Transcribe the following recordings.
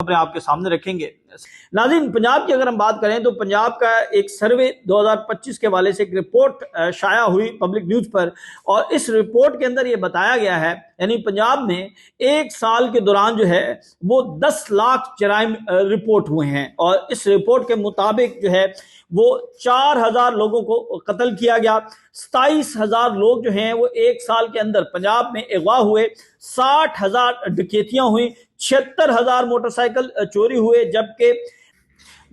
खबरें आपके सामने रखेंगे। नाज़रीन, पंजाब की अगर हम बात करें तो पंजाब का एक सर्वे 2025 के हवाले से एक रिपोर्ट शाया हुई पब्लिक न्यूज पर, और इस रिपोर्ट के अंदर यह बताया गया है, यानी पंजाब में एक साल के दौरान जो है वो 10 लाख जराइम रिपोर्ट हुए हैं, और इस रिपोर्ट के मुताबिक जो है वो 4000 लोगों को कत्ल किया गया, 27,000 लोग जो हैं वो एक साल के अंदर पंजाब में अगवा हुए, 60,000 डकैतियां हुई, 76,000 मोटरसाइकिल चोरी हुए, जबकि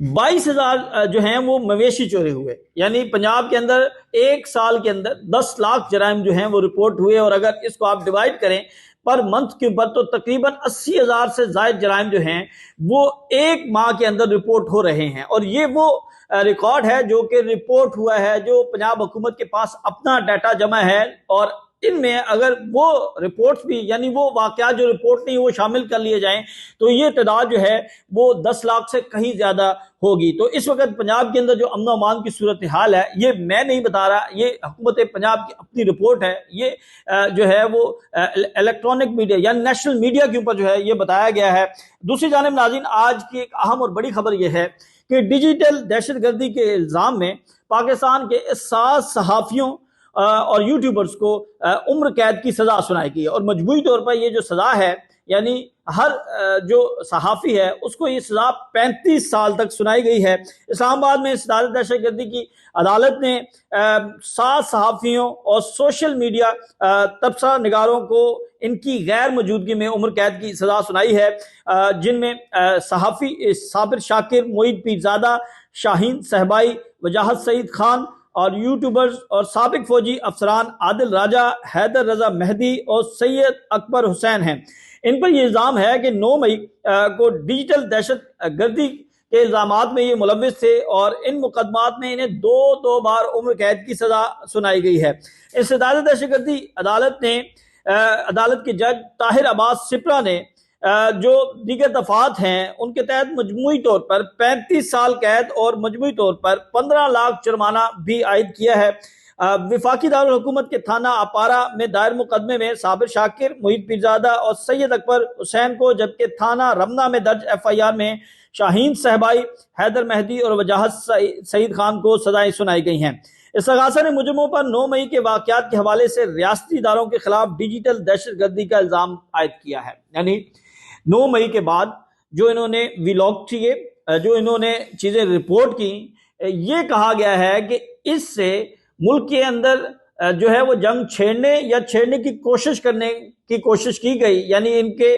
22,000 जो हैं वो मवेशी चोरी हुए। यानी पंजाब के अंदर एक साल के अंदर 10 लाख जराइम जो हैं वो रिपोर्ट हुए, और अगर इसको आप डिवाइड करें पर मंथ के ऊपर तो तकरीबन 80,000 से ज्यादा जराइम जो हैं वो एक माह के अंदर रिपोर्ट हो रहे हैं। और ये वो रिकॉर्ड है जो कि रिपोर्ट हुआ है, जो पंजाब हुकूमत के पास अपना डाटा जमा है, और इनमें अगर वो रिपोर्ट्स भी, यानी वो वाकयात जो रिपोर्ट नहीं वो शामिल कर लिए जाएं तो ये तादाद जो है वो 10 लाख से कहीं ज्यादा होगी। तो इस वक्त पंजाब के अंदर जो अमन अमान की सूरत हाल है, ये मैं नहीं बता रहा, ये हुकूमत पंजाब की अपनी रिपोर्ट है। ये जो है वो इलेक्ट्रॉनिक मीडिया या नेशनल मीडिया के ऊपर जो है ये बताया गया है। दूसरी जानिब नाज़रीन, आज की एक अहम और बड़ी खबर यह है कि डिजिटल दहशतगर्दी के इल्जाम में पाकिस्तान के 7 सहाफियों और यूट्यूबर्स को उम्र कैद की सजा सुनाई गई है, और मजबूरी तौर पर ये जो सजा है, यानी हर जो सहाफी है उसको ये सजा 35 साल तक सुनाई गई है। इस्लामाबाद में सदारत दहशतगर्दी की अदालत ने 7 सहाफियों और सोशल मीडिया तबसरा निगारों को इनकी गैर मौजूदगी में उम्र कैद की सजा सुनाई है, जिनमें सहाफी साबिर शाकिर, मोईद पीरजादा, शाहीन सहबाई, वजाहत सईद खान और यूट्यूबर्स और साबिक फौजी अफसरान आदिल राजा, हैदर रजा मेहदी और सैयद अकबर हुसैन हैं। इन पर यह इल्ज़ाम है कि 9 मई को डिजिटल दहशत गर्दी के इल्ज़ामात में ये मुलव्विस थे, और इन मुकदमात में इन्हें दो बार उम्र कैद की सजा सुनाई गई है। इस सदारत दहशतगर्दी अदालत के जज ताहिर अब्बास सिपरा ने जो दीगर दफात हैं उनके तहत मजमूई तौर पर 35 साल कैद और मजमूई तौर पर 15 लाख जुर्माना भी आयद किया है। विफाकी दारुल हुकूमत के थाना अपारा में दायर मुकदमे में साबिर शाकिर, मोईद पीरजादा और सैयद अकबर हुसैन को, जबकि थाना रमना में दर्ज FIR में शाहीन सहबाई, हैदर मेहदी और वजाहत सईद खान को सजाएं सुनाई गई हैं। इस सगासा ने मुजरिमों पर 9 मई के वाकयात के हवाले से रियासती इदारों के खिलाफ डिजिटल दहशतगर्दी का इल्जाम आयद किया है। यानी 9 मई के बाद जो इन्होंने व्लॉग किए, जो इन्होंने चीजें रिपोर्ट की, ये कहा गया है कि इससे मुल्क के अंदर जो है वो जंग छेड़ने या छेड़ने की कोशिश करने की कोशिश की गई। यानी इनके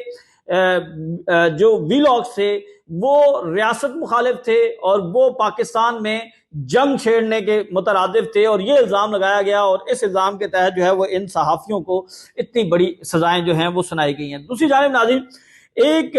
जो व्लॉग्स थे वो रियासत मुखालिफ थे और वो पाकिस्तान में जंग छेड़ने के मुतरादिफ थे, और ये इल्ज़ाम लगाया गया, और इस इल्ज़ाम के तहत जो है वो इन सहाफ़ियों को इतनी बड़ी सजाएं जो हैं वो सुनाई गई हैं। दूसरी जानिब नाज़रीन, एक